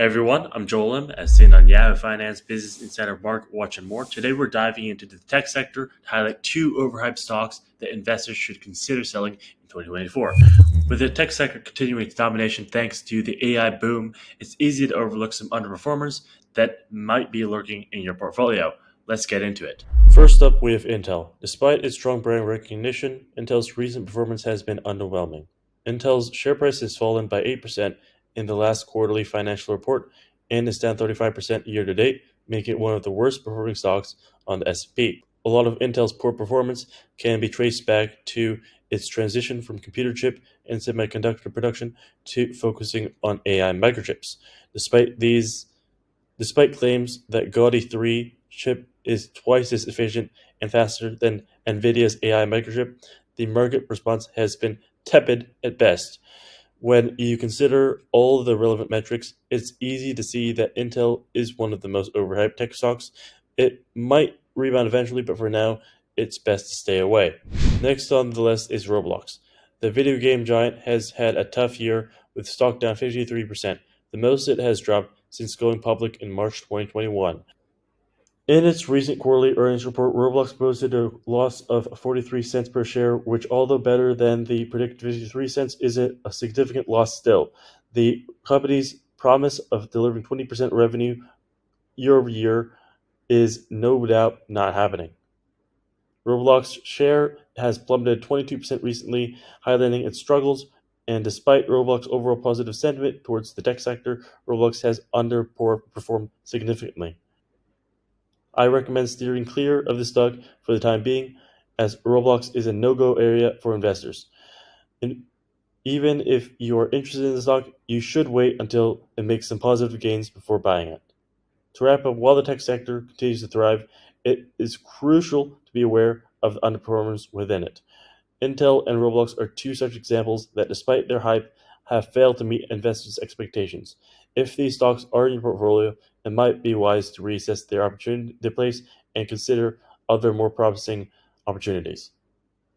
Hey everyone, I'm Joel as seen on Yahoo Finance, Business Insider, Market Watch, and more. Today we're diving into the tech sector to highlight two overhyped stocks that investors should consider selling in 2024. With the tech sector continuing its domination thanks to the AI boom, it's easy to overlook some underperformers that might be lurking in your portfolio. Let's get into it. First up, we have Intel. Despite its strong brand recognition, Intel's recent performance has been underwhelming. Intel's share price has fallen by 8% in the last quarterly financial report and is down 35% year to date, making it one of the worst performing stocks on the S&P. A lot of Intel's poor performance can be traced back to its transition from computer chip and semiconductor production to focusing on AI microchips. Despite claims that Gaudi 3 chip is twice as efficient and faster than Nvidia's AI microchip, the market response has been tepid at best. When you consider all of the relevant metrics, it's easy to see that Intel is one of the most overhyped tech stocks. It might rebound eventually, but for now, it's best to stay away. Next on the list is Roblox. The video game giant has had a tough year with stock down 53%, the most it has dropped since going public in March 2021. In its recent quarterly earnings report, Roblox posted a loss of 43 cents per share, which, although better than the predicted 53 cents, isn't a significant loss still. The company's promise of delivering 20% revenue year over year is no doubt not happening. Roblox share has plummeted 22% recently, highlighting its struggles. And despite Roblox's overall positive sentiment towards the tech sector, Roblox has underperformed significantly. I recommend steering clear of the stock for the time being, as Roblox is a no-go area for investors. And even if you are interested in the stock, you should wait until it makes some positive gains before buying it. To wrap up, while the tech sector continues to thrive, it is crucial to be aware of the underperformers within it. Intel and Roblox are two such examples that, despite their hype, have failed to meet investors' expectations. If these stocks are in your portfolio, it might be wise to reassess their place and consider other more promising opportunities.